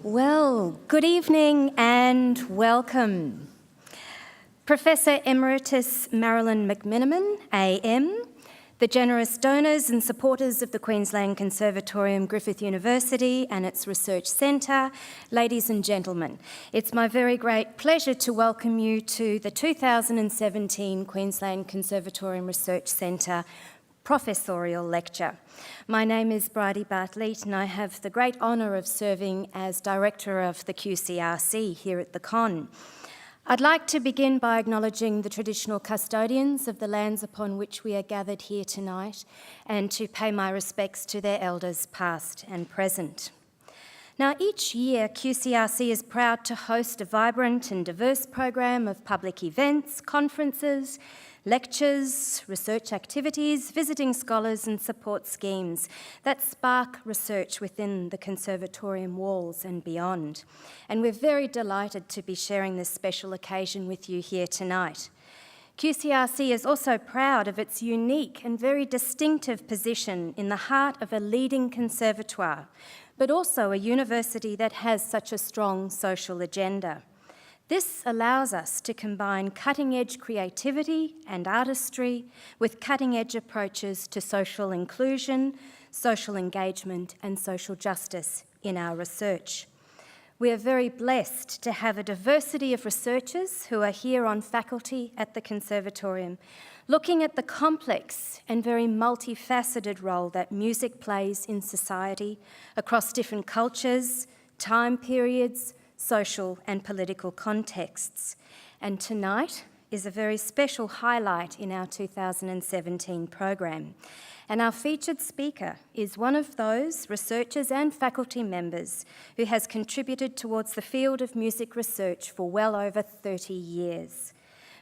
Well, good evening and welcome. Professor Emeritus Marilyn McMenamin, AM, the generous donors and supporters of the Queensland Conservatorium, Griffith University and its Research Centre, ladies and gentlemen, it's my very great pleasure to welcome you to the 2017 Queensland Conservatorium Research Centre Professorial Lecture. My name is Bridie Bartlett and I have the great honour of serving as Director of the QCRC here at the Con. I'd like to begin by acknowledging the traditional custodians of the lands upon which we are gathered here tonight and to pay my respects to their elders past and present. Now, each year, QCRC is proud to host a vibrant and diverse program of public events, conferences, lectures, research activities, visiting scholars and support schemes that spark research within the conservatorium walls and beyond. And we're very delighted to be sharing this special occasion with you here tonight. QCRC is also proud of its unique and very distinctive position in the heart of a leading conservatoire, but also a university that has such a strong social agenda. This allows us to combine cutting-edge creativity and artistry with cutting-edge approaches to social inclusion, social engagement and social justice in our research. We are very blessed to have a diversity of researchers who are here on faculty at the Conservatorium, looking at the complex and very multifaceted role that music plays in society across different cultures, time periods, social and political contexts. And tonight is a very special highlight in our 2017 program. And our featured speaker is one of those researchers and faculty members who has contributed towards the field of music research for well over 30 years.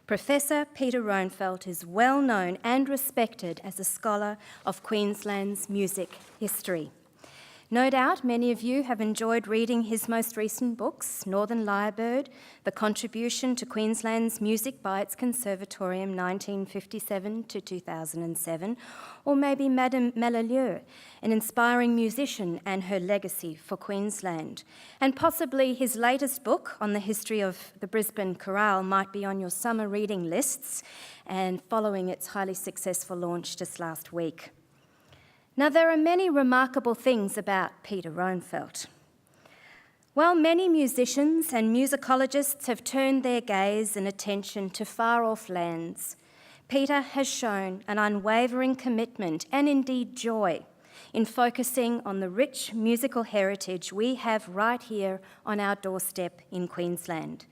Professor Peter Roennfeldt is well known and respected as a scholar of Queensland's music history. No doubt many of you have enjoyed reading his most recent books, Northern Lyrebird, The Contribution to Queensland's Music by its Conservatorium 1957 to 2007, or maybe Madame Melalieu, an inspiring musician and her legacy for Queensland. And possibly his latest book on the history of the Brisbane Chorale might be on your summer reading lists and following its highly successful launch just last week. Now, there are many remarkable things about Peter Roennfeldt. While many musicians and musicologists have turned their gaze and attention to far-off lands, Peter has shown an unwavering commitment and indeed joy in focusing on the rich musical heritage we have right here on our doorstep in Queensland.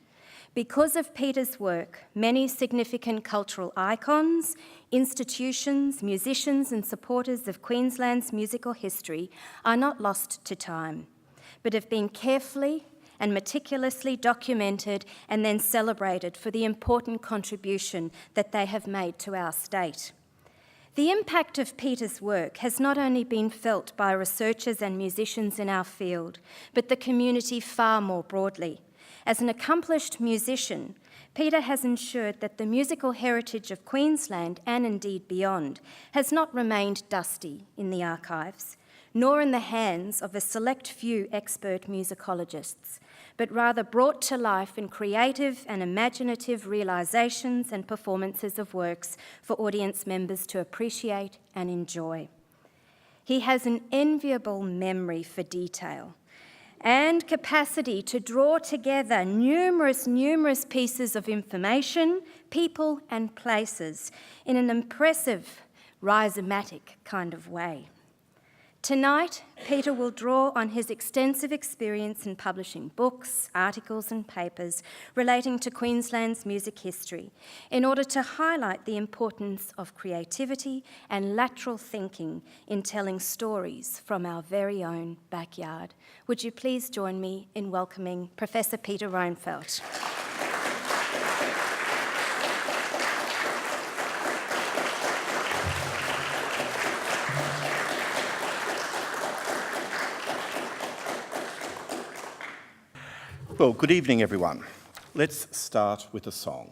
Because of Peter's work, many significant cultural icons, institutions, musicians and supporters of Queensland's musical history are not lost to time, but have been carefully and meticulously documented and then celebrated for the important contribution that they have made to our state. The impact of Peter's work has not only been felt by researchers and musicians in our field, but the community far more broadly. As an accomplished musician, Peter has ensured that the musical heritage of Queensland, and indeed beyond, has not remained dusty in the archives, nor in the hands of a select few expert musicologists, but rather brought to life in creative and imaginative realisations and performances of works for audience members to appreciate and enjoy. He has an enviable memory for detail and capacity to draw together numerous pieces of information, people and places in an impressive, rhizomatic kind of way. Tonight, Peter will draw on his extensive experience in publishing books, articles and papers relating to Queensland's music history in order to highlight the importance of creativity and lateral thinking in telling stories from our very own backyard. Would you please join me in welcoming Professor Peter Roennfeldt. Well, good evening, everyone. Let's start with a song.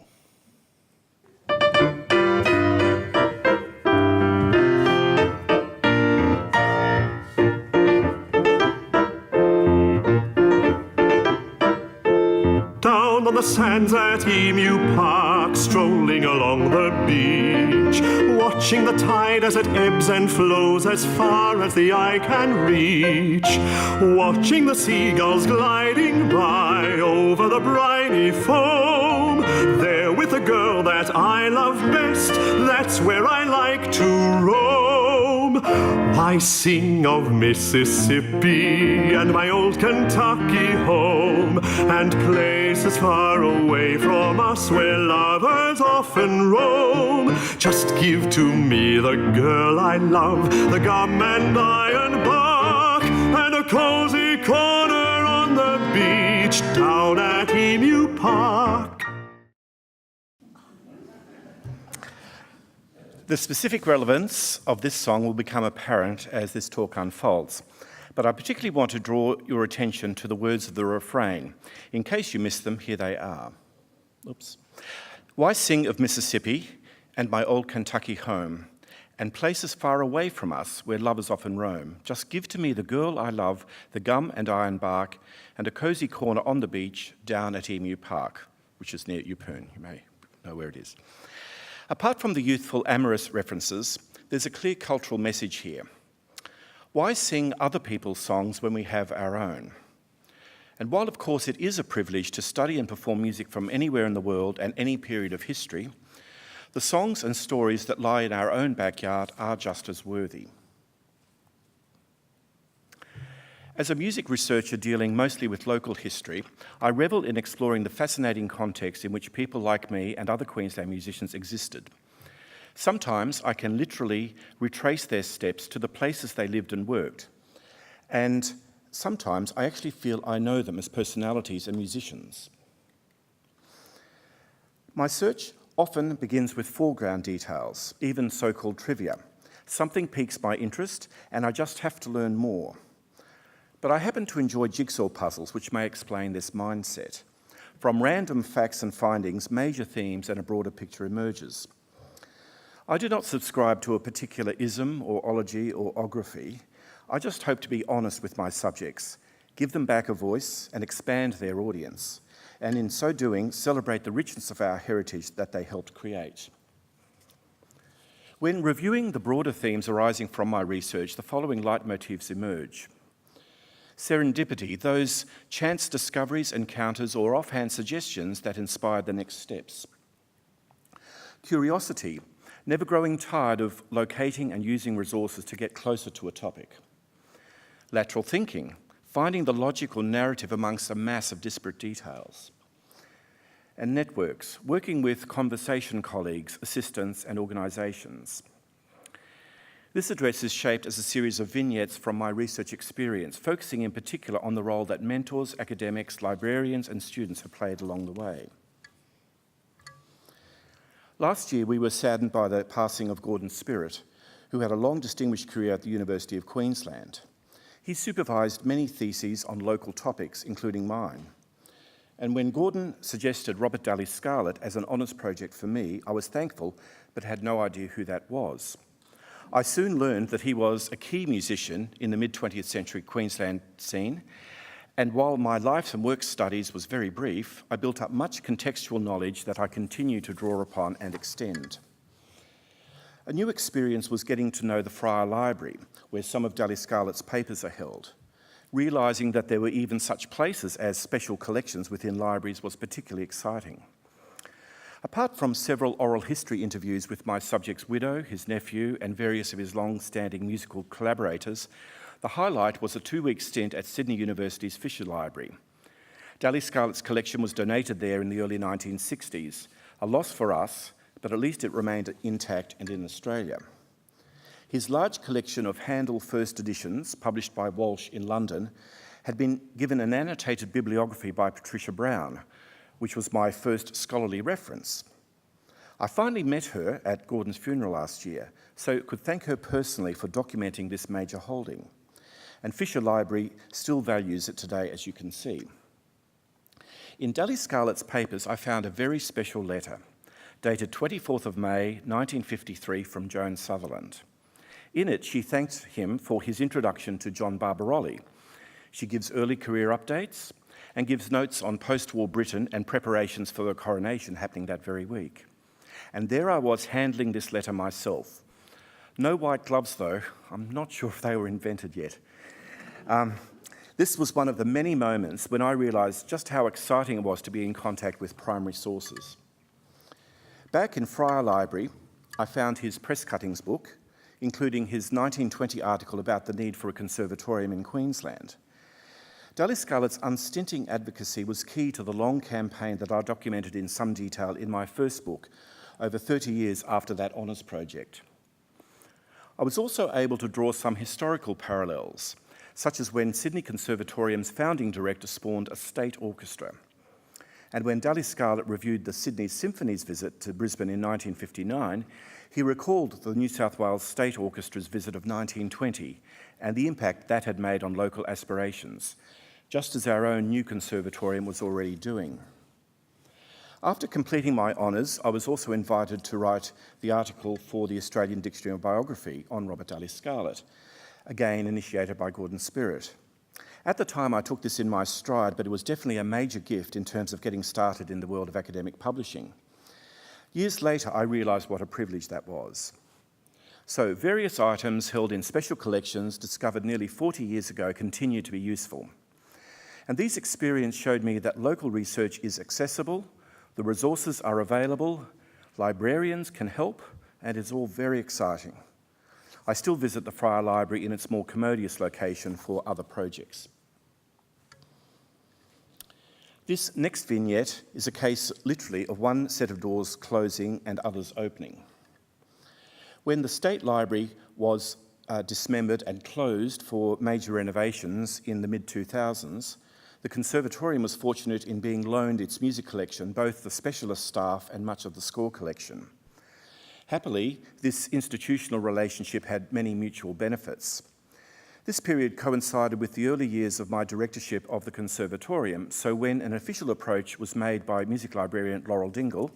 sands at Emu Park, strolling along the beach, watching the tide as it ebbs and flows as far as the eye can reach, watching the seagulls gliding by over the briny foam. There with the girl that I love best, that's where I like to roam. Why sing of Mississippi and my old Kentucky home, and places far away from us where lovers often roam? Just give to me the girl I love, the gum and iron bark, and a cozy corner on the beach down at Emu Park. The specific relevance of this song will become apparent as this talk unfolds, but I particularly want to draw your attention to the words of the refrain. In case you missed them, here they are. Oops. Why sing of Mississippi and my old Kentucky home, and places far away from us where lovers often roam? Just give to me the girl I love, the gum and iron bark, and a cosy corner on the beach down at Emu Park, which is near Yeppoon. You may know where it is. Apart from the youthful amorous references, there's a clear cultural message here. Why sing other people's songs when we have our own? And while, of course, it is a privilege to study and perform music from anywhere in the world and any period of history, the songs and stories that lie in our own backyard are just as worthy. As a music researcher dealing mostly with local history, I revel in exploring the fascinating context in which people like me and other Queensland musicians existed. Sometimes I can literally retrace their steps to the places they lived and worked. And sometimes I actually feel I know them as personalities and musicians. My search often begins with foreground details, even so-called trivia. Something piques my interest and I just have to learn more. But I happen to enjoy jigsaw puzzles which may explain this mindset. From random facts and findings, major themes and a broader picture emerges. I do not subscribe to a particular ism or ology or ography. I just hope to be honest with my subjects, give them back a voice and expand their audience, and in so doing, celebrate the richness of our heritage that they helped create. When reviewing the broader themes arising from my research, the following leitmotifs emerge. Serendipity, those chance discoveries, encounters, or offhand suggestions that inspired the next steps. Curiosity, never growing tired of locating and using resources to get closer to a topic. Lateral thinking, finding the logical narrative amongst a mass of disparate details. And networks, working with conversation colleagues, assistants, and organisations. This address is shaped as a series of vignettes from my research experience, focusing in particular on the role that mentors, academics, librarians, and students have played along the way. Last year, we were saddened by the passing of Gordon Spirit, who had a long distinguished career at the University of Queensland. He supervised many theses on local topics, including mine. And when Gordon suggested Robert Daly Scarlett as an honours project for me, I was thankful, but had no idea who that was. I soon learned that he was a key musician in the mid-20th century Queensland scene, and while my life and work studies was very brief, I built up much contextual knowledge that I continue to draw upon and extend. A new experience was getting to know the Friar Library, where some of Daly Scarlett's papers are held. Realising that there were even such places as special collections within libraries was particularly exciting. Apart from several oral history interviews with my subject's widow, his nephew, and various of his long-standing musical collaborators, the highlight was a 2-week stint at Sydney University's Fisher Library. Daly Scarlett's collection was donated there in the early 1960s, a loss for us, but at least it remained intact and in Australia. His large collection of Handel first editions, published by Walsh in London, had been given an annotated bibliography by Patricia Brown, which was my first scholarly reference. I finally met her at Gordon's funeral last year, so could thank her personally for documenting this major holding. And Fisher Library still values it today, as you can see. In Daly Scarlett's papers, I found a very special letter, dated 24th of May, 1953, from Joan Sutherland. In it, she thanks him for his introduction to John Barbarolli. She gives early career updates and gives notes on post-war Britain and preparations for the coronation happening that very week. And there I was handling this letter myself. No white gloves though. I'm not sure if they were invented yet. This was one of the many moments when I realised just how exciting it was to be in contact with primary sources. Back in Fryer Library, I found his press cuttings book, including his 1920 article about the need for a conservatorium in Queensland. Dally Scarlett's unstinting advocacy was key to the long campaign that I documented in some detail in my first book, over 30 years after that honours project. I was also able to draw some historical parallels, such as when Sydney Conservatorium's founding director spawned a state orchestra. And when Dally Scarlett reviewed the Sydney Symphony's visit to Brisbane in 1959, he recalled the New South Wales State Orchestra's visit of 1920 and the impact that had made on local aspirations, just as our own new conservatorium was already doing. After completing my honours, I was also invited to write the article for the Australian Dictionary of Biography on Robert Dally Scarlett, again initiated by Gordon Spirit. At the time I took this in my stride, but it was definitely a major gift in terms of getting started in the world of academic publishing. Years later I realised what a privilege that was. So various items held in special collections discovered nearly 40 years ago continue to be useful. And these experiences showed me that local research is accessible, the resources are available, librarians can help, and it's all very exciting. I still visit the Fryer Library in its more commodious location for other projects. This next vignette is a case, literally, of one set of doors closing and others opening. When the State Library was dismembered and closed for major renovations in the mid-2000s, the Conservatorium was fortunate in being loaned its music collection, both the specialist staff and much of the score collection. Happily, this institutional relationship had many mutual benefits. This period coincided with the early years of my directorship of the Conservatorium, so when an official approach was made by music librarian Laurel Dingle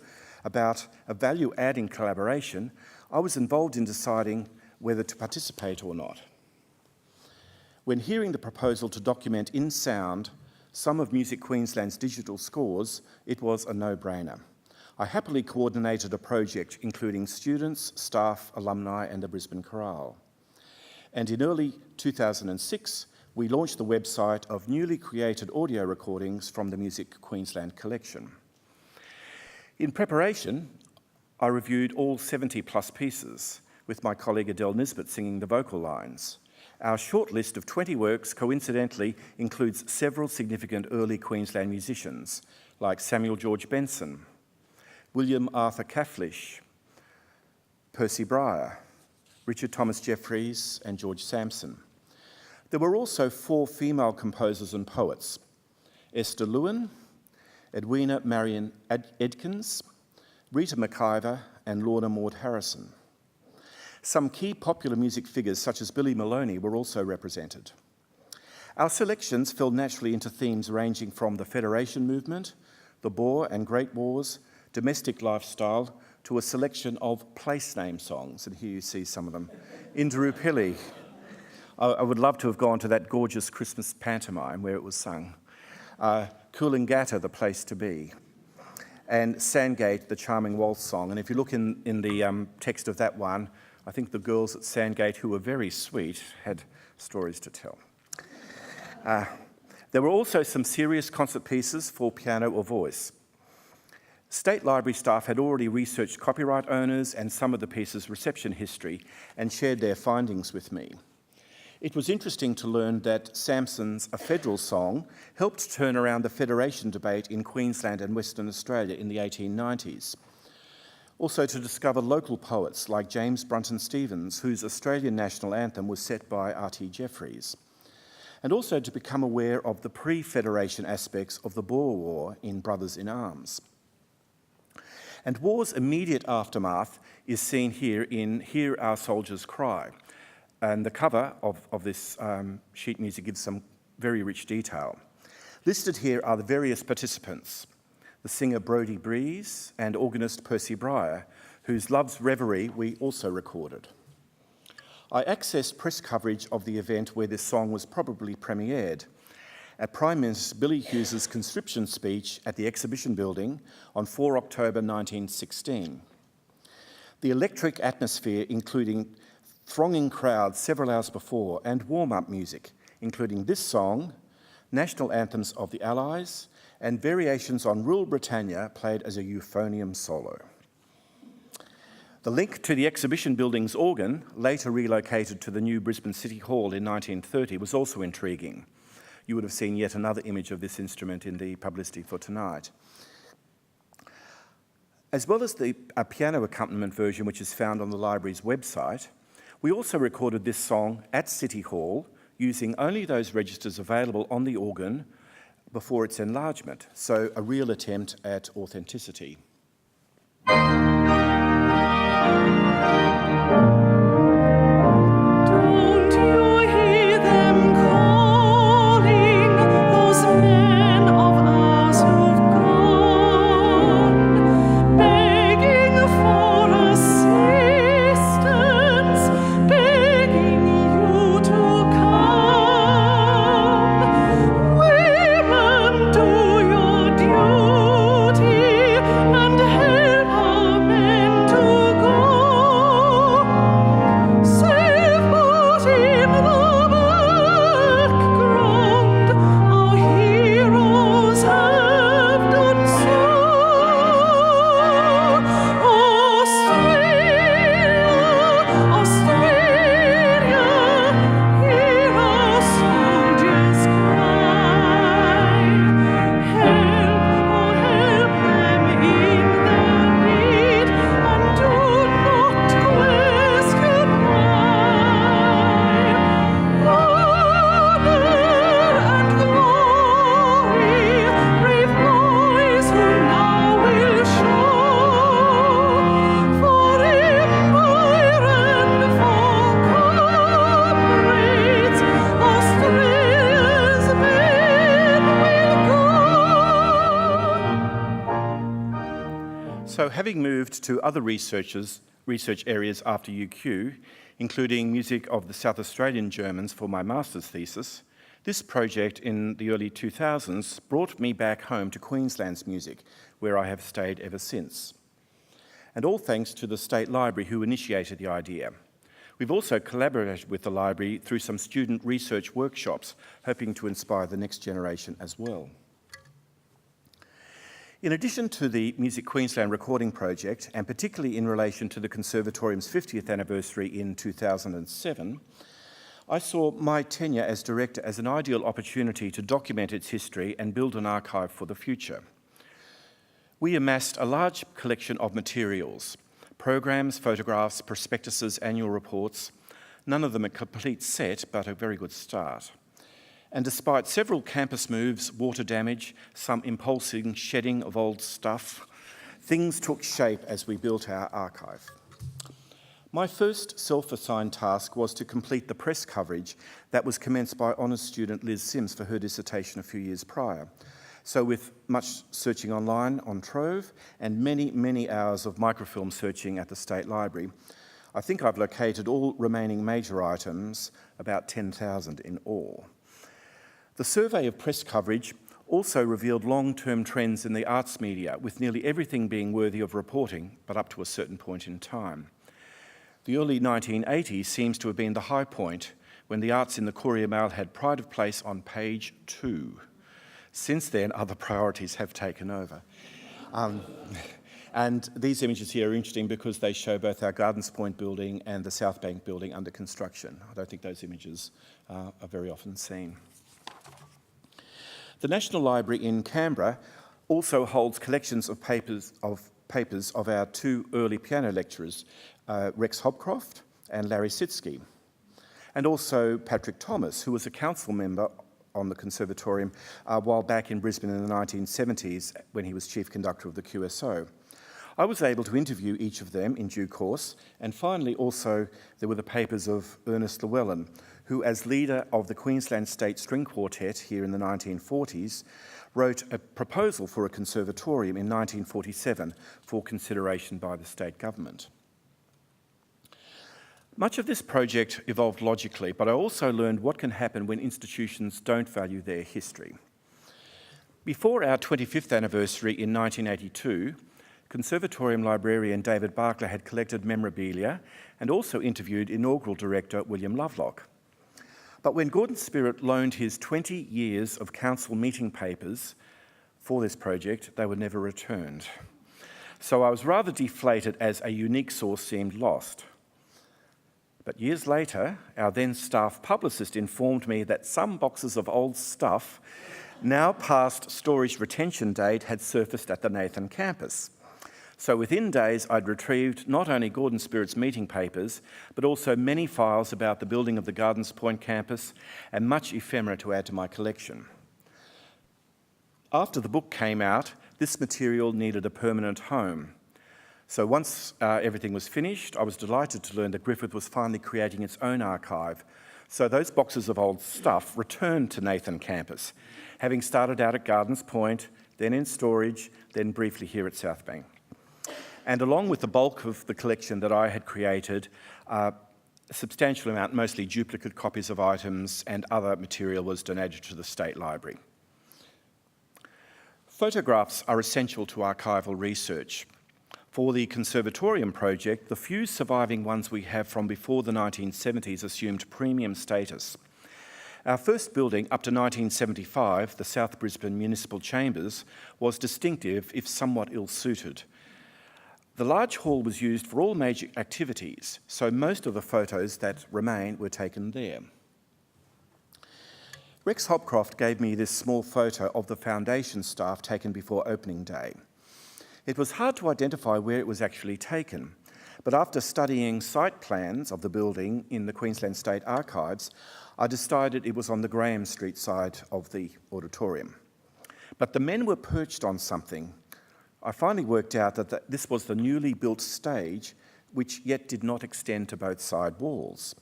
about a value-adding collaboration, I was involved in deciding whether to participate or not. When hearing the proposal to document in sound some of Music Queensland's digital scores, it was a no-brainer. I happily coordinated a project including students, staff, alumni and the Brisbane Chorale. And in early 2006, we launched the website of newly created audio recordings from the Music Queensland collection. In preparation, I reviewed all 70+ pieces, with my colleague Adele Nisbet singing the vocal lines. Our short list of 20 works coincidentally includes several significant early Queensland musicians, like Samuel George Benson, William Arthur Cafflish, Percy Breyer, Richard Thomas Jeffries, and George Sampson. There were also 4 female composers and poets, Esther Lewin, Edwina Marion Edkins, Rita McIver, and Lorna Maud Harrison. Some key popular music figures such as Billy Maloney were also represented. Our selections fell naturally into themes ranging from the Federation movement, the Boer and Great Wars, domestic lifestyle, to a selection of place name songs, and here you see some of them. Indooroopilly. I would love to have gone to that gorgeous Christmas pantomime where it was sung. Coolangatta, the place to be. And Sandgate, the charming waltz song. And if you look in the text of that one, I think the girls at Sandgate, who were very sweet, had stories to tell. There were also some serious concert pieces for piano or voice. State Library staff had already researched copyright owners and some of the pieces' reception history and shared their findings with me. It was interesting to learn that Sampson's A Federal Song helped turn around the Federation debate in Queensland and Western Australia in the 1890s. Also to discover local poets like James Brunton Stevens, whose Australian national anthem was set by R.T. Jeffries. And also to become aware of the pre-Federation aspects of the Boer War in Brothers in Arms. And war's immediate aftermath is seen here in Hear Our Soldiers Cry. And the cover of this sheet music gives some very rich detail. Listed here are the various participants, the singer Brodie Breeze and organist Percy Breyer, whose Love's Reverie we also recorded. I accessed press coverage of the event where this song was probably premiered, at Prime Minister Billy Hughes's conscription speech at the Exhibition Building on 4 October 1916. The electric atmosphere, including thronging crowds several hours before, and warm-up music, including this song, national anthems of the Allies, and variations on Rule Britannia played as a euphonium solo. The link to the Exhibition Building's organ, later relocated to the new Brisbane City Hall in 1930, was also intriguing. You would have seen yet another image of this instrument in the publicity for tonight. As well as the piano accompaniment version, which is found on the library's website, we also recorded this song at City Hall using only those registers available on the organ before its enlargement, so a real attempt at authenticity. Don't you hear them calling, those men of ours who've gone, begging for assistance, begging you to come. Women, do your duty and help our men to go. Save but in the background, our heroes have done so. Australia, hear our soldiers cry. Help, oh help them in their need, and do not question why. Honor and glory, brave boys who now will show, for empire and for comrades, Australia's men will go. So having moved to other research areas after UQ, including music of the South Australian Germans for my master's thesis, this project in the early 2000s brought me back home to Queensland's music, where I have stayed ever since. And all thanks to the State Library, who initiated the idea. We've also collaborated with the library through some student research workshops, hoping to inspire the next generation as well. In addition to the Music Queensland recording project, and particularly in relation to the Conservatorium's 50th anniversary in 2007, I saw my tenure as director as an ideal opportunity to document its history and build an archive for the future. We amassed a large collection of materials, programs, photographs, prospectuses, annual reports, none of them a complete set, but a very good start. And despite several campus moves, water damage, some impulsive shedding of old stuff, things took shape as we built our archive. My first self-assigned task was to complete the press coverage that was commenced by honours student Liz Sims for her dissertation a few years prior. So with much searching online on Trove and many, many hours of microfilm searching at the State Library, I think I've located all remaining major items, about 10,000 in all. The survey of press coverage also revealed long-term trends in the arts media, with nearly everything being worthy of reporting, but up to a certain point in time. The early 1980s seems to have been the high point, when the arts in the Courier Mail had pride of place on page 2. Since then, other priorities have taken over. And these images here are interesting because they show both our Gardens Point building and the South Bank building under construction. I don't think those images are very often seen. The National Library in Canberra also holds collections of papers of our two early piano lecturers, Rex Hobcroft and Larry Sitsky, and also Patrick Thomas, who was a council member on the Conservatorium while back in Brisbane in the 1970s when he was chief conductor of the QSO. I was able to interview each of them in due course, and finally also there were the papers of Ernest Llewellyn, who as leader of the Queensland State String Quartet here in the 1940s, wrote a proposal for a conservatorium in 1947 for consideration by the state government. Much of this project evolved logically, but I also learned what can happen when institutions don't value their history. Before our 25th anniversary in 1982, Conservatorium librarian David Barkler had collected memorabilia and also interviewed inaugural director William Lovelock. But when Gordon Spirit loaned his 20 years of council meeting papers for this project, they were never returned. So I was rather deflated as a unique source seemed lost. But years later, our then staff publicist informed me that some boxes of old stuff, now past storage retention date, had surfaced at the Nathan campus. So within days, I'd retrieved not only Gordon Spirit's meeting papers, but also many files about the building of the Gardens Point campus and much ephemera to add to my collection. After the book came out, this material needed a permanent home. So once everything was finished, I was delighted to learn that Griffith was finally creating its own archive. So those boxes of old stuff returned to Nathan campus, having started out at Gardens Point, then in storage, then briefly here at South Bank. And along with the bulk of the collection that I had created, a substantial amount, mostly duplicate copies of items and other material, was donated to the State Library. Photographs are essential to archival research. For the Conservatorium project, the few surviving ones we have from before the 1970s assumed premium status. Our first building, up to 1975, the South Brisbane Municipal Chambers, was distinctive if somewhat ill-suited. The large hall was used for all major activities, so most of the photos that remain were taken there. Rex Hopcroft gave me this small photo of the foundation staff taken before opening day. It was hard to identify where it was actually taken, but after studying site plans of the building in the Queensland State Archives, I decided it was on the Graham Street side of the auditorium. But the men were perched on something. I finally worked out that this was the newly built stage, which yet did not extend to both side walls.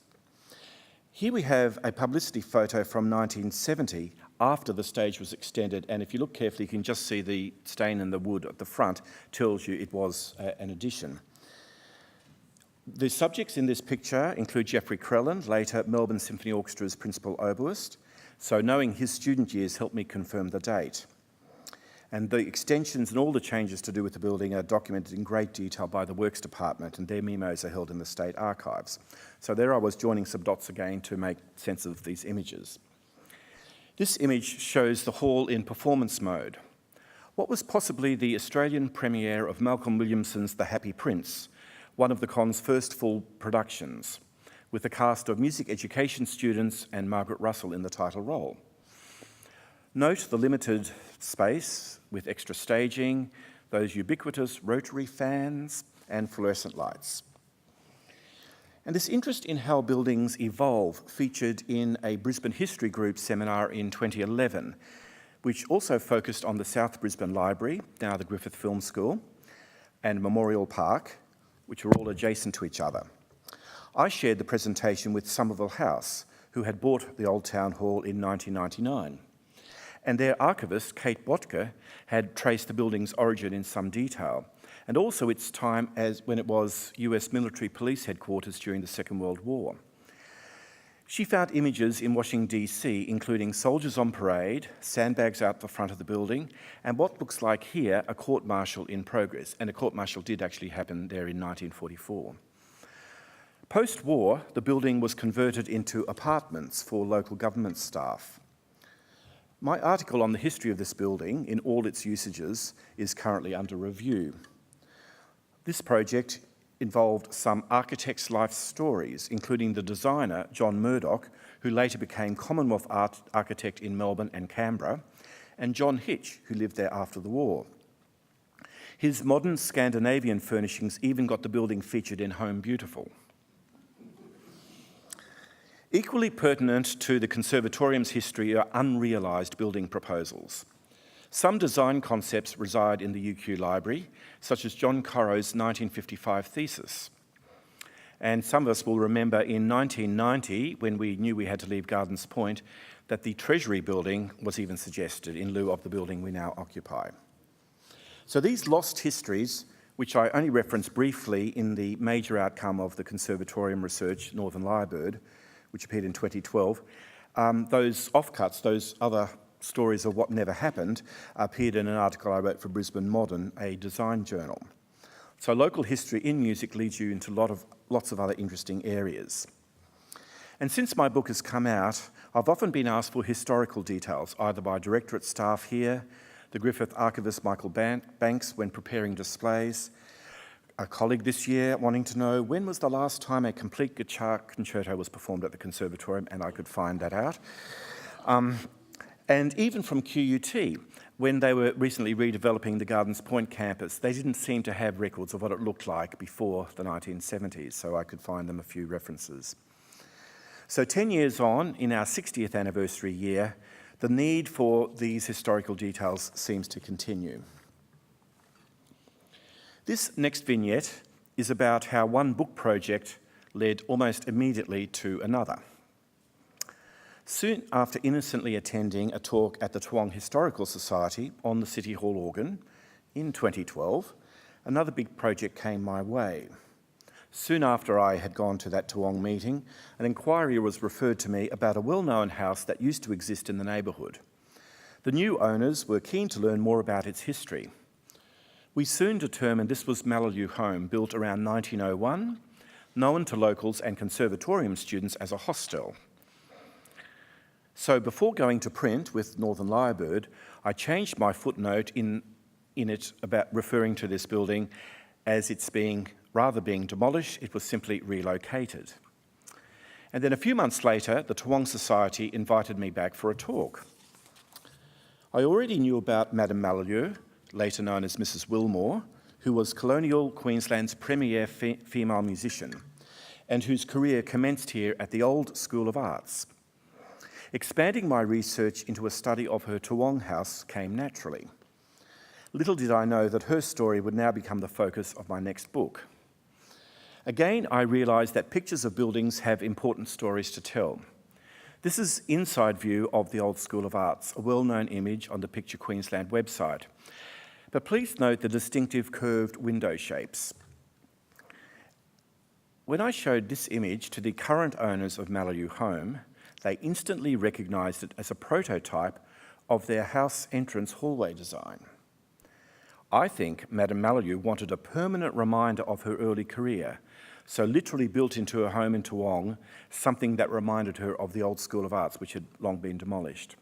Here we have a publicity photo from 1970 after the stage was extended, and if you look carefully, you can just see the stain in the wood at the front tells you it was an addition. The subjects in this picture include Geoffrey Crellin, later Melbourne Symphony Orchestra's principal oboist, so knowing his student years helped me confirm the date. And the extensions and all the changes to do with the building are documented in great detail by the Works Department, and their memos are held in the State Archives. So there I was joining some dots again to make sense of these images. This image shows the hall in performance mode. What was possibly the Australian premiere of Malcolm Williamson's The Happy Prince, one of the Con's first full productions, with a cast of music education students and Margaret Russell in the title role. Note the limited space with extra staging, those ubiquitous rotary fans and fluorescent lights. And this interest in how buildings evolve featured in a Brisbane History Group seminar in 2011, which also focused on the South Brisbane Library, now the Griffith Film School, and Memorial Park, which were all adjacent to each other. I shared the presentation with Somerville House, who had bought the Old Town Hall in 1999. And their archivist, Kate Botka, had traced the building's origin in some detail, and also its time as when it was US military police headquarters during the Second World War. She found images in Washington, D.C., including soldiers on parade, sandbags out the front of the building, and what looks like here, a court-martial in progress. And a court-martial did actually happen there in 1944. Post-war, the building was converted into apartments for local government staff. My article on the history of this building, in all its usages, is currently under review. This project involved some architects' life stories, including the designer, John Murdoch, who later became Commonwealth architect in Melbourne and Canberra, and John Hitch, who lived there after the war. His modern Scandinavian furnishings even got the building featured in Home Beautiful. Equally pertinent to the Conservatorium's history are unrealised building proposals. Some design concepts reside in the UQ Library, such as John Corro's 1955 thesis. And some of us will remember in 1990, when we knew we had to leave Gardens Point, that the Treasury building was even suggested in lieu of the building we now occupy. So these lost histories which I only referenced briefly in the major outcome of the Conservatorium research, Northern Lyrebird, which appeared in 2012, those offcuts, those other stories of what never happened, appeared in an article I wrote for Brisbane Modern, a design journal. So local history in music leads you into lots of other interesting areas. And since my book has come out, I've often been asked for historical details, either by directorate staff here, the Griffith archivist Michael Banks when preparing displays, a colleague this year wanting to know when was the last time a complete guitar concerto was performed at the Conservatorium, and I could find that out. And even from QUT, when they were recently redeveloping the Gardens Point campus, they didn't seem to have records of what it looked like before the 1970s, so I could find them a few references. So 10 years on, in our 60th anniversary year, the need for these historical details seems to continue. This next vignette is about how one book project led almost immediately to another. Soon after innocently attending a talk at the Toowong Historical Society on the City Hall organ in 2012, another big project came my way. Soon after I had gone to that Toowong meeting, an inquiry was referred to me about a well-known house that used to exist in the neighbourhood. The new owners were keen to learn more about its history. We soon determined this was Mallalieu Home, built around 1901, known to locals and conservatorium students as a hostel. So before going to print with Northern Lyrebird, I changed my footnote in it about referring to this building as it's rather being demolished, it was simply relocated. And then a few months later, the Toowong Society invited me back for a talk. I already knew about Madame Mallalieu, later known as Mrs. Wilmore, who was colonial Queensland's premier female musician and whose career commenced here at the Old School of Arts. Expanding my research into a study of her Toowong house came naturally. Little did I know that her story would now become the focus of my next book. Again, I realised that pictures of buildings have important stories to tell. This is inside view of the Old School of Arts, a well-known image on the Picture Queensland website. But please note the distinctive curved window shapes. When I showed this image to the current owners of Mallalieu Home, they instantly recognised it as a prototype of their house entrance hallway design. I think Madame Mallalieu wanted a permanent reminder of her early career, so literally built into her home in Toowong something that reminded her of the Old School of Arts, which had long been demolished.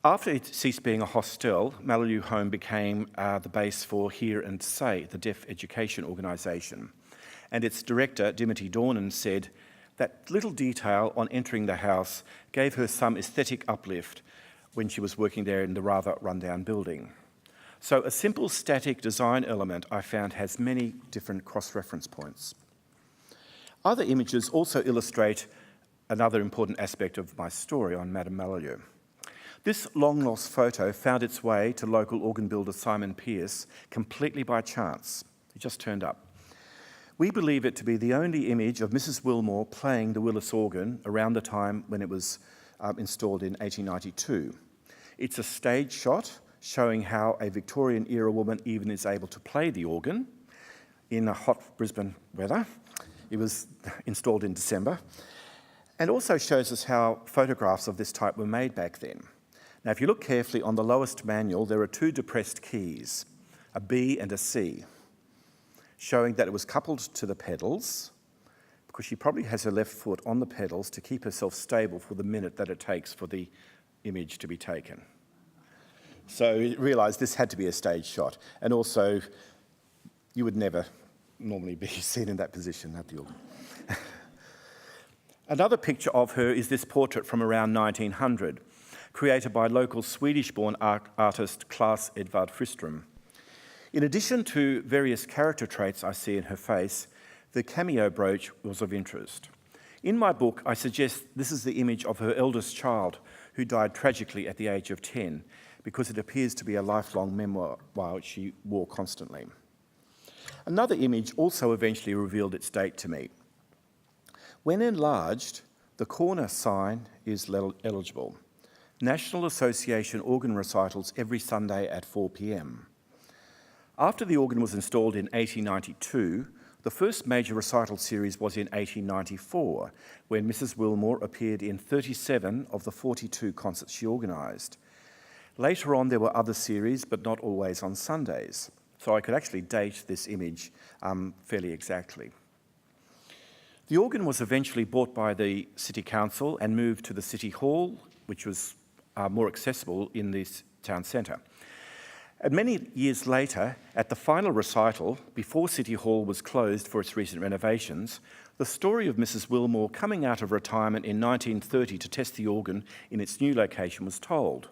After it ceased being a hostel, Mallalieu Home became the base for Hear and Say, the deaf education organisation. And its director, Dimity Dornan, said that little detail on entering the house gave her some aesthetic uplift when she was working there in the rather rundown building. So a simple static design element I found has many different cross-reference points. Other images also illustrate another important aspect of my story on Madame Mallalieu. This long-lost photo found its way to local organ builder Simon Pearce completely by chance. It just turned up. We believe it to be the only image of Mrs. Wilmore playing the Willis organ around the time when it was installed in 1892. It's a stage shot showing how a Victorian-era woman even is able to play the organ in a hot Brisbane weather. It was installed in December. And also shows us how photographs of this type were made back then. Now, if you look carefully on the lowest manual, there are two depressed keys, a B and a C, showing that it was coupled to the pedals, because she probably has her left foot on the pedals to keep herself stable for the minute that it takes for the image to be taken. So you realise this had to be a stage shot, and also you would never normally be seen in that position at the organ. Another picture of her is this portrait from around 1900, created by local Swedish-born artist Claes Edvard Fristrom. In addition to various character traits I see in her face, the cameo brooch was of interest. In my book, I suggest this is the image of her eldest child, who died tragically at the age of 10, because it appears to be a lifelong memoir which she wore constantly. Another image also eventually revealed its date to me. When enlarged, the corner sign is eligible. National Association organ recitals every Sunday at 4 p.m. After the organ was installed in 1892, the first major recital series was in 1894, when Mrs. Wilmore appeared in 37 of the 42 concerts she organised. Later on, there were other series, but not always on Sundays. So I could actually date this image fairly exactly. The organ was eventually bought by the City Council and moved to the City Hall, which was more accessible in this town centre. And many years later, at the final recital, before City Hall was closed for its recent renovations, the story of Mrs. Wilmore coming out of retirement in 1930 to test the organ in its new location was told.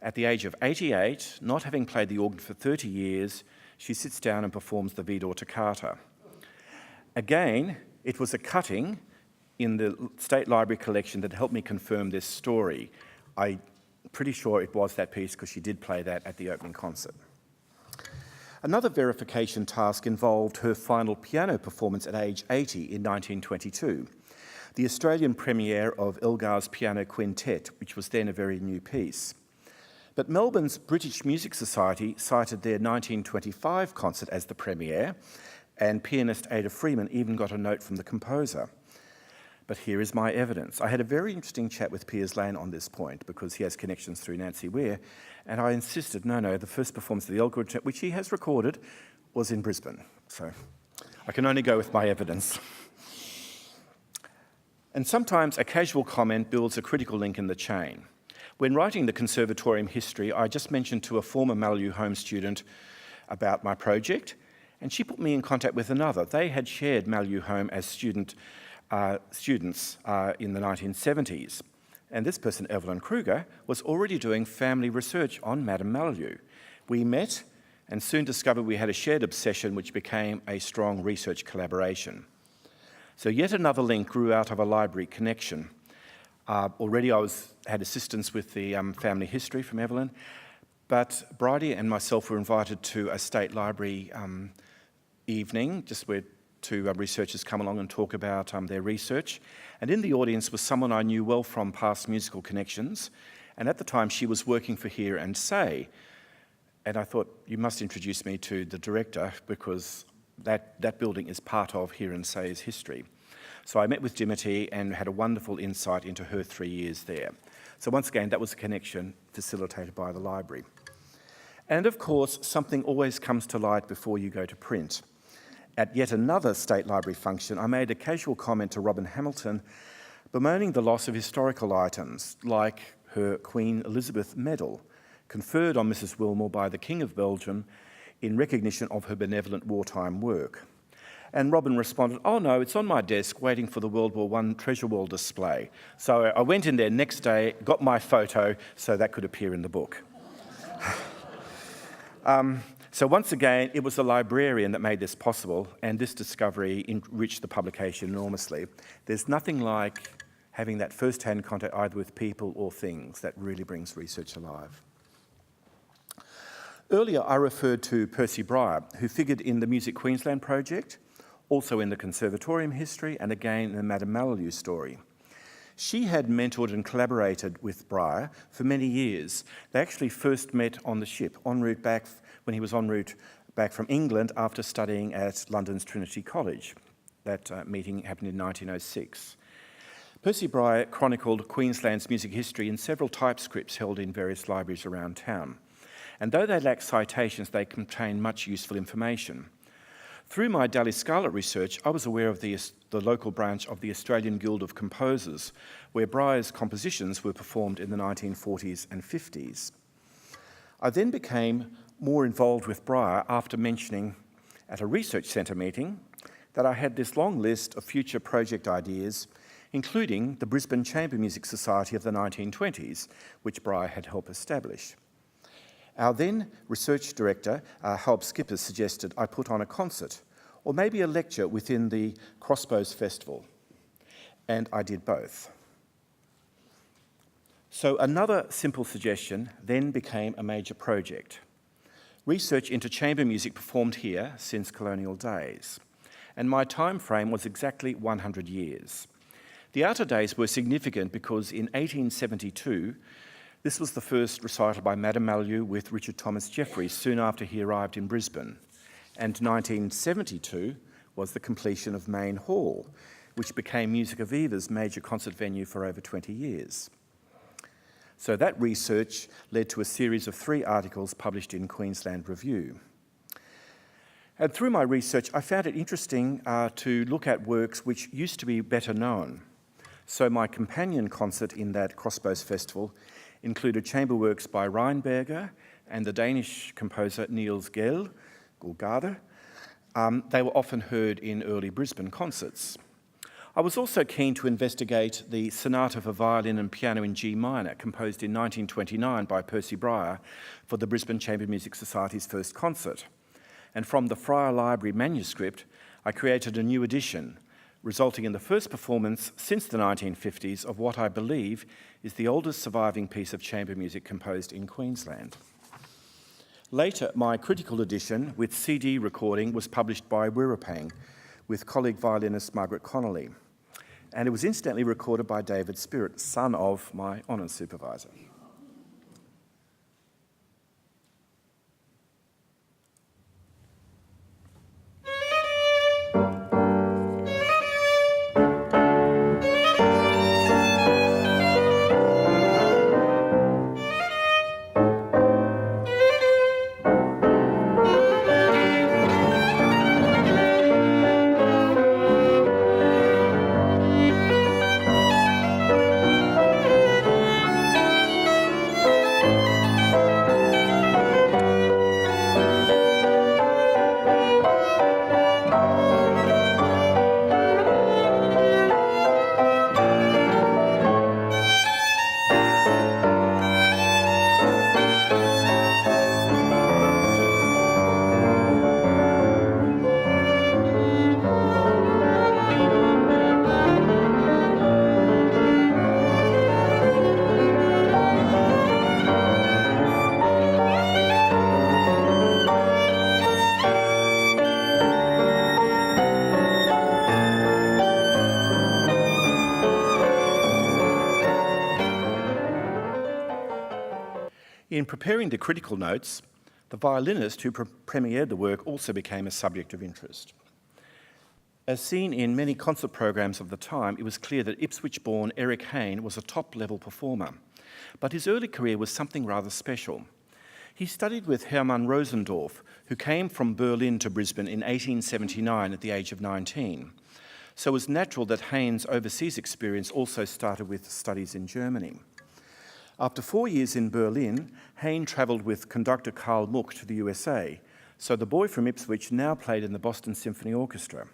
At the age of 88, not having played the organ for 30 years, she sits down and performs the Vidor Toccata. Again, it was a cutting in the State Library collection that helped me confirm this story. I'm pretty sure it was that piece because she did play that at the opening concert. Another verification task involved her final piano performance at age 80 in 1922, the Australian premiere of Elgar's Piano Quintet, which was then a very new piece. But Melbourne's British Music Society cited their 1925 concert as the premiere, and pianist Ada Freeman even got a note from the composer. But here is my evidence. I had a very interesting chat with Piers Lane on this point because he has connections through Nancy Weir, and I insisted, no, the first performance of the Elgar Quintet, which he has recorded, was in Brisbane. So I can only go with my evidence. And sometimes a casual comment builds a critical link in the chain. When writing the Conservatorium history, I just mentioned to a former Mallu Home student about my project, and she put me in contact with another. They had shared Mallu Home as students in the 1970s. And this person, Evelyn Kruger, was already doing family research on Madame Mallu. We met and soon discovered we had a shared obsession which became a strong research collaboration. So yet another link grew out of a library connection. Already I had assistance with the family history from Evelyn, but Bridie and myself were invited to a state library evening, just where two researchers come along and talk about their research. And in the audience was someone I knew well from past musical connections, and at the time she was working for Hear and Say. And I thought, you must introduce me to the director because that building is part of Hear and Say's history. So I met with Dimity and had a wonderful insight into her 3 years there. So once again, that was a connection facilitated by the library. And of course, something always comes to light before you go to print. At yet another State Library function, I made a casual comment to Robin Hamilton bemoaning the loss of historical items like her Queen Elizabeth Medal, conferred on Mrs. Wilmore by the King of Belgium in recognition of her benevolent wartime work. And Robin responded, "Oh no, it's on my desk waiting for the World War I treasure wall display." So I went in there next day, got my photo so that could appear in the book. So once again, it was a librarian that made this possible, and this discovery enriched the publication enormously. There's nothing like having that first-hand contact either with people or things that really brings research alive. Earlier, I referred to Percy Breyer, who figured in the Music Queensland project, also in the Conservatorium history, and again in the Madame Mallu story. She had mentored and collaborated with Breyer for many years. They actually first met on the ship, en route back when he was en route back from England after studying at London's Trinity College. That meeting happened in 1906. Percy Breyer chronicled Queensland's music history in several typescripts held in various libraries around town. And though they lack citations, they contain much useful information. Through my Daly Scarlett research, I was aware of the local branch of the Australian Guild of Composers, where Breyer's compositions were performed in the 1940s and 50s. I then became more involved with Breyer after mentioning at a research centre meeting that I had this long list of future project ideas, including the Brisbane Chamber Music Society of the 1920s, which Breyer had helped establish. Our then research director, Halb Skippers, suggested I put on a concert or maybe a lecture within the Crossbows Festival, and I did both. So another simple suggestion then became a major project. Research into chamber music performed here since colonial days, and my time frame was exactly 100 years. The outer days were significant because in 1872, This was the first recital by Madame Mallew with Richard Thomas Jeffries soon after he arrived in Brisbane. And 1972 was the completion of Main Hall, which became Musica Viva's major concert venue for over 20 years. So that research led to a series of 3 articles published in Queensland Review. And through my research, I found it interesting to look at works which used to be better known. So my companion concert in that Crossbows Festival included chamber works by Reinberger and the Danish composer Niels Gade. They were often heard in early Brisbane concerts. I was also keen to investigate the Sonata for Violin and Piano in G minor, composed in 1929 by Percy Breyer for the Brisbane Chamber Music Society's first concert. And from the Friar Library manuscript, I created a new edition, resulting in the first performance since the 1950s of what I believe is the oldest surviving piece of chamber music composed in Queensland. Later, my critical edition with CD recording was published by Wirrapang with colleague violinist Margaret Connolly, and it was incidentally recorded by David Spirit, son of my honours supervisor. In preparing the critical notes, the violinist who premiered the work also became a subject of interest. As seen in many concert programs of the time, it was clear that Ipswich-born Eric Hain was a top-level performer, but his early career was something rather special. He studied with Hermann Rosendorf, who came from Berlin to Brisbane in 1879 at the age of 19. So it was natural that Hain's overseas experience also started with studies in Germany. After 4 years in Berlin, Hain travelled with conductor Karl Muck to the USA, so the boy from Ipswich now played in the Boston Symphony Orchestra.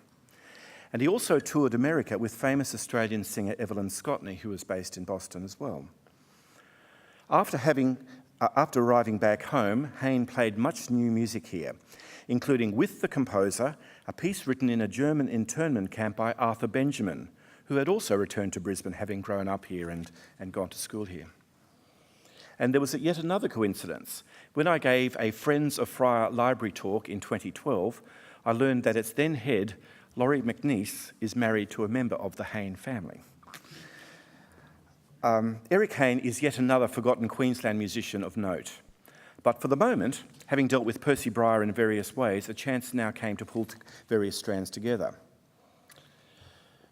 And he also toured America with famous Australian singer Evelyn Scotney, who was based in Boston as well. After arriving back home, Hain played much new music here, including with the composer, a piece written in a German internment camp by Arthur Benjamin, who had also returned to Brisbane, having grown up here and gone to school here. And there was yet another coincidence. When I gave a Friends of Friar Library talk in 2012, I learned that its then head, Laurie McNeice, is married to a member of the Hain family. Eric Hain is yet another forgotten Queensland musician of note. But for the moment, having dealt with Percy Breyer in various ways, a chance now came to pull various strands together.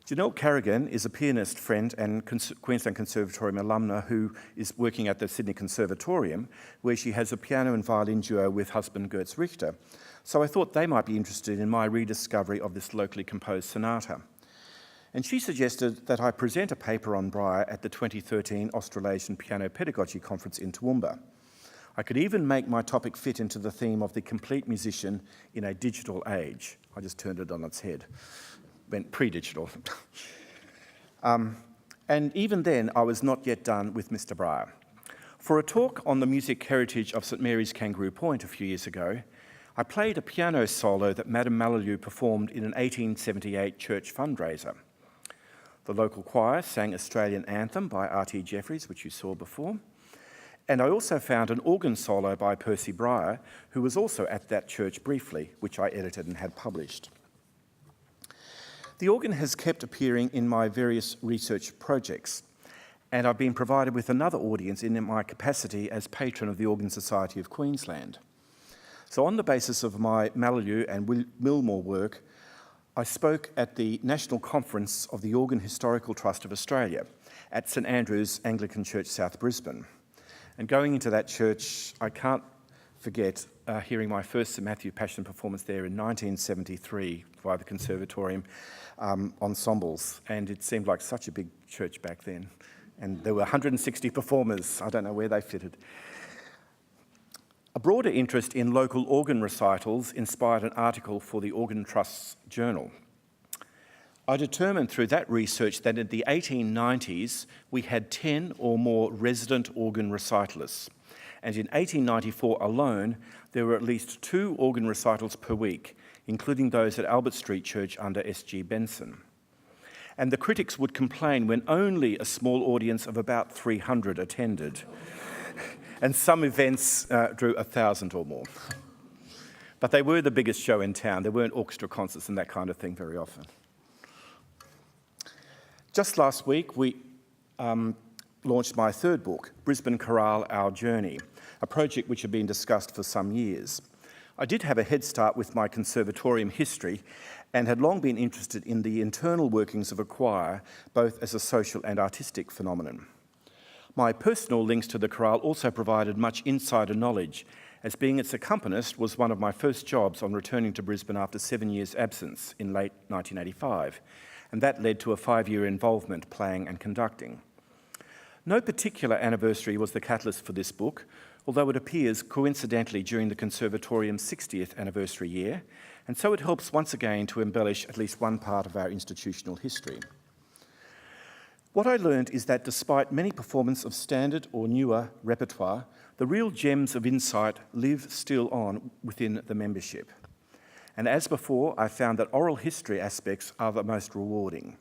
Janelle Carrigan is a pianist friend and Queensland Conservatorium alumna who is working at the Sydney Conservatorium, where she has a piano and violin duo with husband Gertz Richter. So I thought they might be interested in my rediscovery of this locally composed sonata. And she suggested that I present a paper on Breyer at the 2013 Australasian Piano Pedagogy Conference in Toowoomba. I could even make my topic fit into the theme of the complete musician in a digital age. I just turned it on its head. Went pre-digital. And even then, I was not yet done with Mr. Breyer. For a talk on the music heritage of St Mary's Kangaroo Point a few years ago, I played a piano solo that Madame Mallew performed in an 1878 church fundraiser. The local choir sang Australian Anthem by R.T. Jeffries, which you saw before, and I also found an organ solo by Percy Breyer, who was also at that church briefly, which I edited and had published. The organ has kept appearing in my various research projects, and I've been provided with another audience in my capacity as patron of the Organ Society of Queensland. So on the basis of my Mallew and Millmore work, I spoke at the National Conference of the Organ Historical Trust of Australia at St Andrew's Anglican Church, South Brisbane. And going into that church, I can't forget hearing my first St Matthew Passion performance there in 1973 by the Conservatorium ensembles, and it seemed like such a big church back then. And there were 160 performers. I don't know where they fitted. A broader interest in local organ recitals inspired an article for the Organ Trust's journal. I determined through that research that in the 1890s we had 10 or more resident organ recitalists, and in 1894 alone there were at least 2 organ recitals per week, including those at Albert Street Church under S.G. Benson. And the critics would complain when only a small audience of about 300 attended. And some events drew 1,000 or more. But they were the biggest show in town. There weren't orchestra concerts and that kind of thing very often. Just last week, we launched my third book, Brisbane Chorale, Our Journey, a project which had been discussed for some years. I did have a head start with my conservatorium history and had long been interested in the internal workings of a choir, both as a social and artistic phenomenon. My personal links to the chorale also provided much insider knowledge, as being its accompanist was one of my first jobs on returning to Brisbane after 7 years' absence in late 1985, and that led to a 5-year involvement playing and conducting. No particular anniversary was the catalyst for this book, although it appears coincidentally during the Conservatorium's 60th anniversary year, and so it helps once again to embellish at least one part of our institutional history. What I learned is that despite many performances of standard or newer repertoire, the real gems of insight live still on within the membership. And as before, I found that oral history aspects are the most rewarding.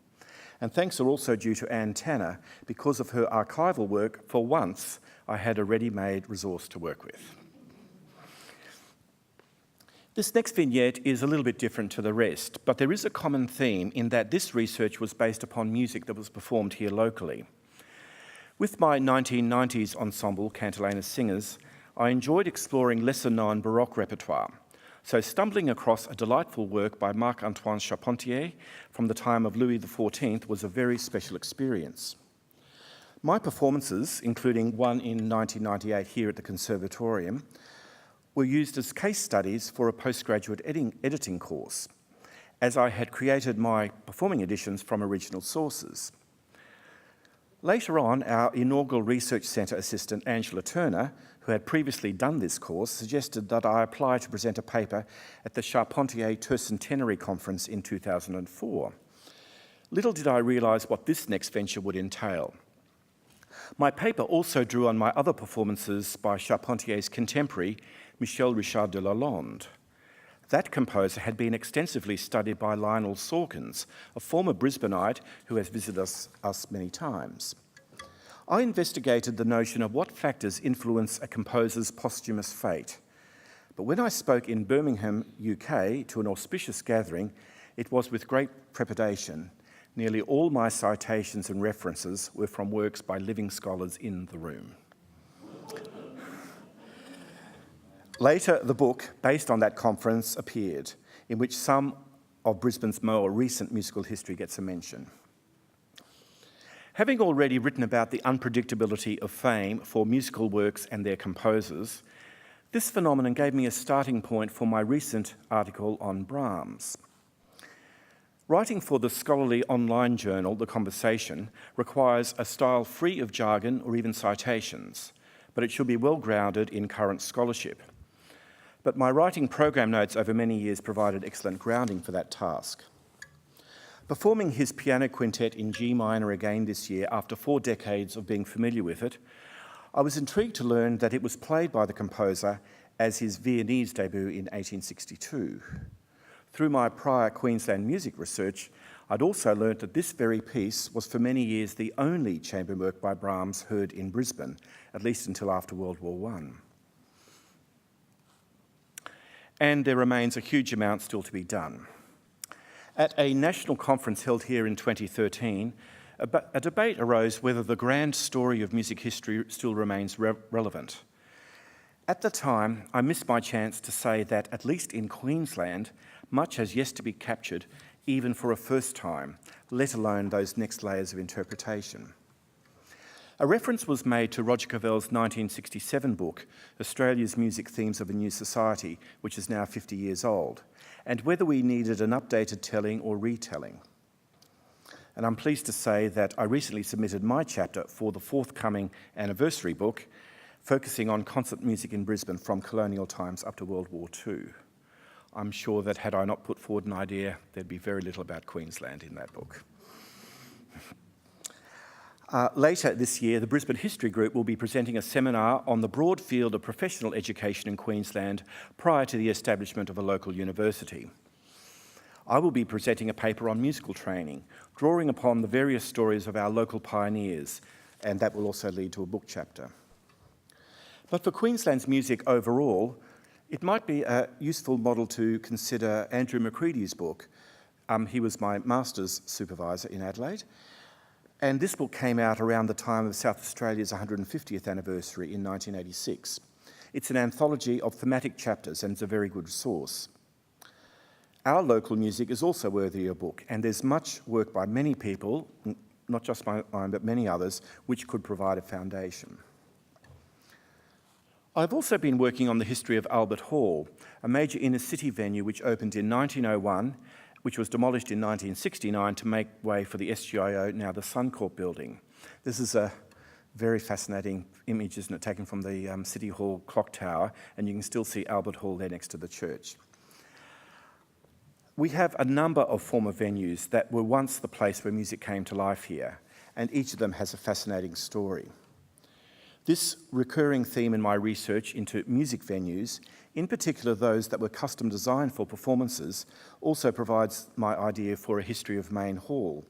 And thanks are also due to Anne Tanner. Because of her archival work, for once, I had a ready-made resource to work with. This next vignette is a little bit different to the rest, but there is a common theme in that this research was based upon music that was performed here locally. With my 1990s ensemble, Cantilena Singers, I enjoyed exploring lesser-known Baroque repertoire, so stumbling across a delightful work by Marc-Antoine Charpentier from the time of Louis XIV was a very special experience. My performances, including one in 1998 here at the Conservatorium, were used as case studies for a postgraduate editing course, as I had created my performing editions from original sources. Later on, our inaugural Research Centre assistant, Angela Turner, who had previously done this course, suggested that I apply to present a paper at the Charpentier Tercentenary Conference in 2004. Little did I realise what this next venture would entail. My paper also drew on my other performances by Charpentier's contemporary, Michel Richard de Lalonde. That composer had been extensively studied by Lionel Sawkins, a former Brisbaneite who has visited us many times. I investigated the notion of what factors influence a composer's posthumous fate. But when I spoke in Birmingham, UK, to an auspicious gathering, it was with great trepidation. Nearly all my citations and references were from works by living scholars in the room. Later, the book, based on that conference, appeared, in which some of Brisbane's more recent musical history gets a mention. Having already written about the unpredictability of fame for musical works and their composers, this phenomenon gave me a starting point for my recent article on Brahms. Writing for the scholarly online journal, The Conversation, requires a style free of jargon or even citations, but it should be well grounded in current scholarship. But my writing program notes over many years provided excellent grounding for that task. Performing his piano quintet in G minor again this year after 4 decades of being familiar with it, I was intrigued to learn that it was played by the composer as his Viennese debut in 1862. Through my prior Queensland music research, I'd also learnt that this very piece was for many years the only chamber work by Brahms heard in Brisbane, at least until after World War I. And there remains a huge amount still to be done. At a national conference held here in 2013, a debate arose whether the grand story of music history still remains relevant. At the time, I missed my chance to say that, at least in Queensland, much has yet to be captured, even for a first time, let alone those next layers of interpretation. A reference was made to Roger Cavell's 1967 book, Australia's Music Themes of a New Society, which is now 50 years old, and whether we needed an updated telling or retelling. And I'm pleased to say that I recently submitted my chapter for the forthcoming anniversary book, focusing on concert music in Brisbane from colonial times up to World War II. I'm sure that had I not put forward an idea, there'd be very little about Queensland in that book. Later this year, the Brisbane History Group will be presenting a seminar on the broad field of professional education in Queensland prior to the establishment of a local university. I will be presenting a paper on musical training, drawing upon the various stories of our local pioneers, and that will also lead to a book chapter. But for Queensland's music overall, it might be a useful model to consider Andrew McCready's book. He was my master's supervisor in Adelaide, and this book came out around the time of South Australia's 150th anniversary in 1986. It's an anthology of thematic chapters, and it's a very good source. Our local music is also worthy of a book, and there's much work by many people, not just mine, but many others, which could provide a foundation. I've also been working on the history of Albert Hall, a major inner-city venue which opened in 1901, which was demolished in 1969 to make way for the SGIO, now the Suncorp building. This is a very fascinating image, isn't it, taken from the City Hall clock tower, and you can still see Albert Hall there next to the church. We have a number of former venues that were once the place where music came to life here, and each of them has a fascinating story. This recurring theme in my research into music venues, in particular those that were custom designed for performances, also provides my idea for a history of Main Hall.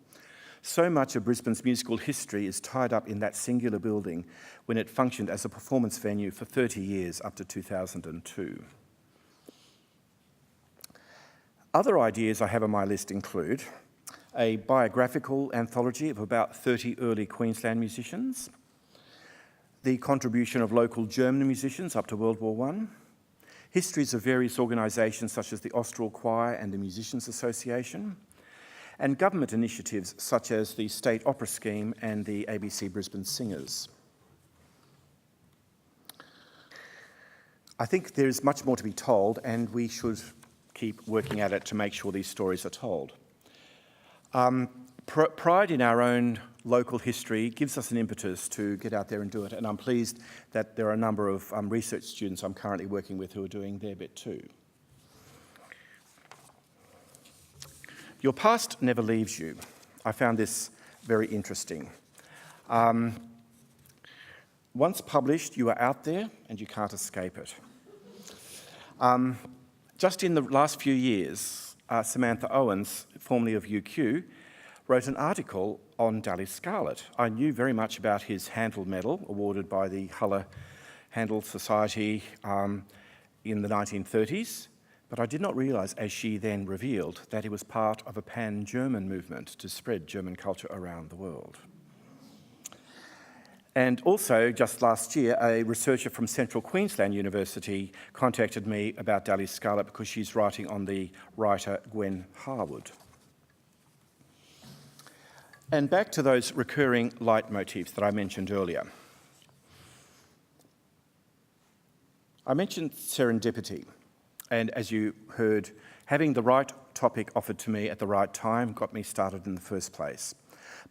So much of Brisbane's musical history is tied up in that singular building when it functioned as a performance venue for 30 years up to 2002. Other ideas I have on my list include a biographical anthology of about 30 early Queensland musicians, the contribution of local German musicians up to World War I, histories of various organisations such as the Austral Choir and the Musicians Association, and government initiatives such as the State Opera Scheme and the ABC Brisbane Singers. I think there is much more to be told, and we should keep working at it to make sure these stories are told. Pride in our own local history gives us an impetus to get out there and do it, and I'm pleased that there are a number of research students I'm currently working with who are doing their bit too. Your past never leaves you. I found this very interesting. Once published, you are out there and you can't escape it. Just in the last few years, Samantha Owens, formerly of UQ, wrote an article on Dally Scarlett. I knew very much about his Handel Medal, awarded by the Halle Handel Society in the 1930s, but I did not realise, as she then revealed, that he was part of a pan-German movement to spread German culture around the world. And also, just last year, a researcher from Central Queensland University contacted me about Dally Scarlett because she's writing on the writer Gwen Harwood. And back to those recurring leitmotifs that I mentioned earlier. I mentioned serendipity, and as you heard, having the right topic offered to me at the right time got me started in the first place.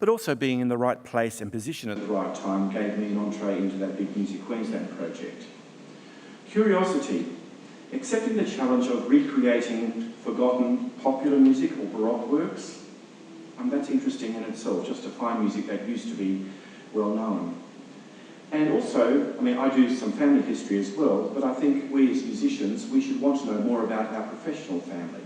But also being in the right place and position at the right time gave me an entree into that Big Music Queensland project. Curiosity, accepting the challenge of recreating forgotten popular music or Baroque works, that's interesting in itself, just to find music that used to be well known. And also, I do some family history as well, but I think we as musicians, we should want to know more about our professional family.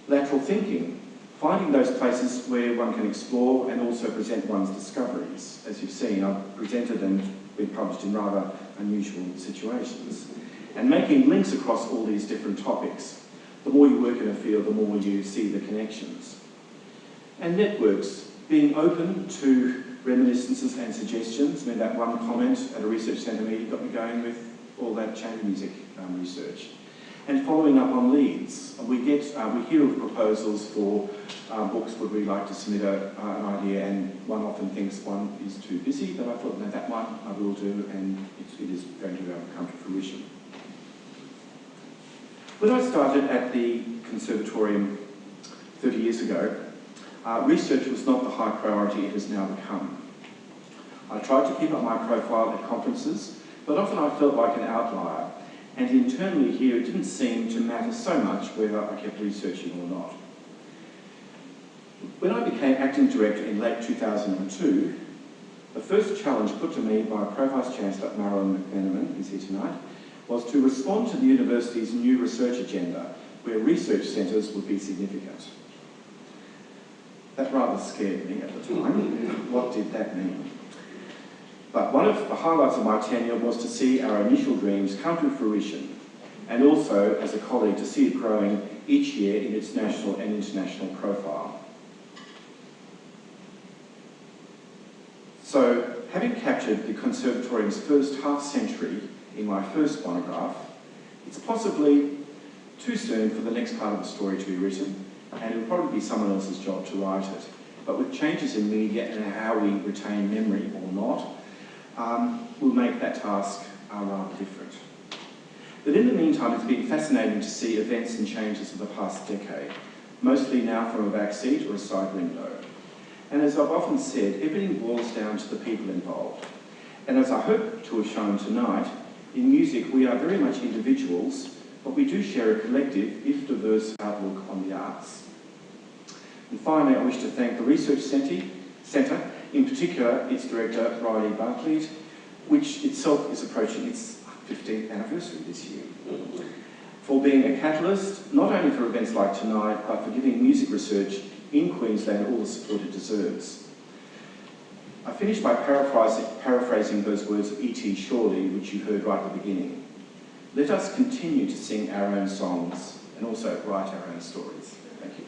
Lateral thinking, finding those places where one can explore and also present one's discoveries. As you've seen, I've presented and been published in rather unusual situations. And making links across all these different topics. The more you work in a field, the more you see the connections. And networks, being open to reminiscences and suggestions. I mean, that one comment at a research centre meeting got me going with all that chamber music research. And following up on leads. We hear of proposals for books would we like to submit an idea, and one often thinks one is too busy, but I thought, no, that one I will do, and it is going to come to fruition. When I started at the Conservatorium 30 years ago, research was not the high priority it has now become. I tried to keep up my profile at conferences, but often I felt like an outlier, and internally here it didn't seem to matter so much whether I kept researching or not. When I became acting director in late 2002, the first challenge put to me by Pro-Vice-Chancellor Marilyn McMenamin, who's here tonight, was to respond to the university's new research agenda, where research centres would be significant. That rather scared me at the time. What did that mean? But one of the highlights of my tenure was to see our initial dreams come to fruition, and also, as a colleague, to see it growing each year in its national and international profile. So, having captured the Conservatorium's first half-century in my first monograph, it's possibly too soon for the next part of the story to be written, and it will probably be someone else's job to write it. But with changes in media and how we retain memory or not, will make that task rather different. But in the meantime, it's been fascinating to see events and changes of the past decade, mostly now from a back seat or a side window. And as I've often said, everything boils down to the people involved. And as I hope to have shown tonight, in music we are very much individuals, but we do share a collective, if diverse, outlook on the arts. And finally, I wish to thank the Research Centre, in particular its director, Riley Barclay, which itself is approaching its 15th anniversary this year, for being a catalyst, not only for events like tonight, but for giving music research in Queensland all the support it deserves. I finish by paraphrasing those words of E.T. Shawley, which you heard right at the beginning. Let us continue to sing our own songs and also write our own stories. Thank you.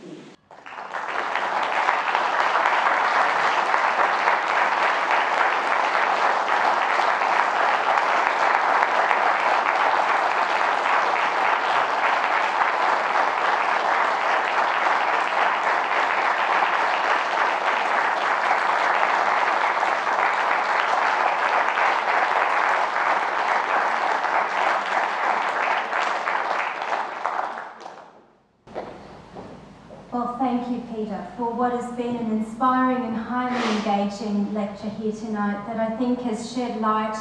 Well, thank you, Peter, for what has been an inspiring and highly engaging lecture here tonight that I think has shed light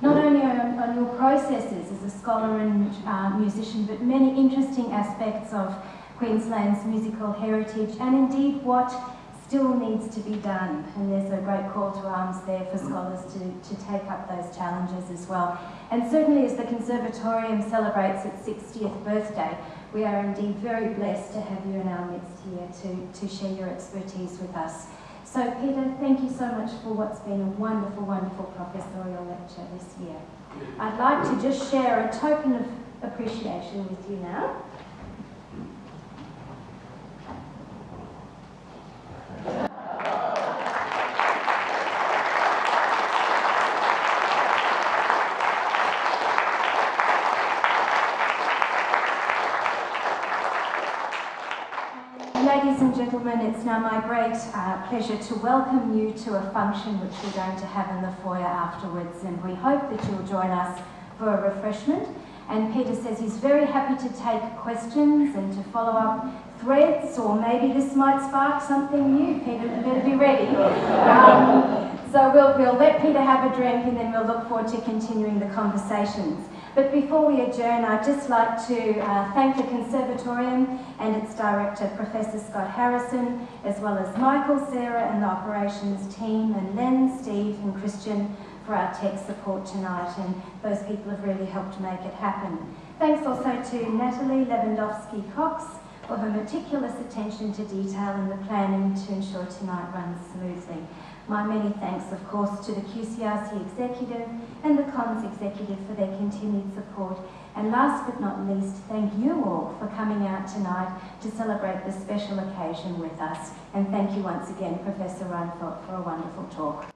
not only on your processes as a scholar and musician, but many interesting aspects of Queensland's musical heritage and indeed what still needs to be done. And there's a great call to arms there for scholars to take up those challenges as well. And certainly as the Conservatorium celebrates its 60th birthday, we are indeed very blessed to have you in our midst here to share your expertise with us. So Peter, thank you so much for what's been a wonderful, wonderful professorial lecture this year. I'd like to just share a token of appreciation with you now. Ladies and gentlemen, it's now my great pleasure to welcome you to a function which we're going to have in the foyer afterwards, and we hope that you'll join us for a refreshment. And Peter says he's very happy to take questions and to follow up threads, or maybe this might spark something new. Peter, you better be ready. So we'll let Peter have a drink and then we'll look forward to continuing the conversations. But before we adjourn, I'd just like to thank the Conservatorium and its director, Professor Scott Harrison, as well as Michael, Sarah and the operations team, and Len, Steve and Christian for our tech support tonight, and those people have really helped make it happen. Thanks also to Natalie Lewandowski-Cox for her meticulous attention to detail and the planning to ensure tonight runs smoothly. My many thanks, of course, to the QCRC Executive and the Comms Executive for their continued support, And last but not least, thank you all for coming out tonight to celebrate this special occasion with us. And thank you once again, Professor Roennfeldt, for a wonderful talk.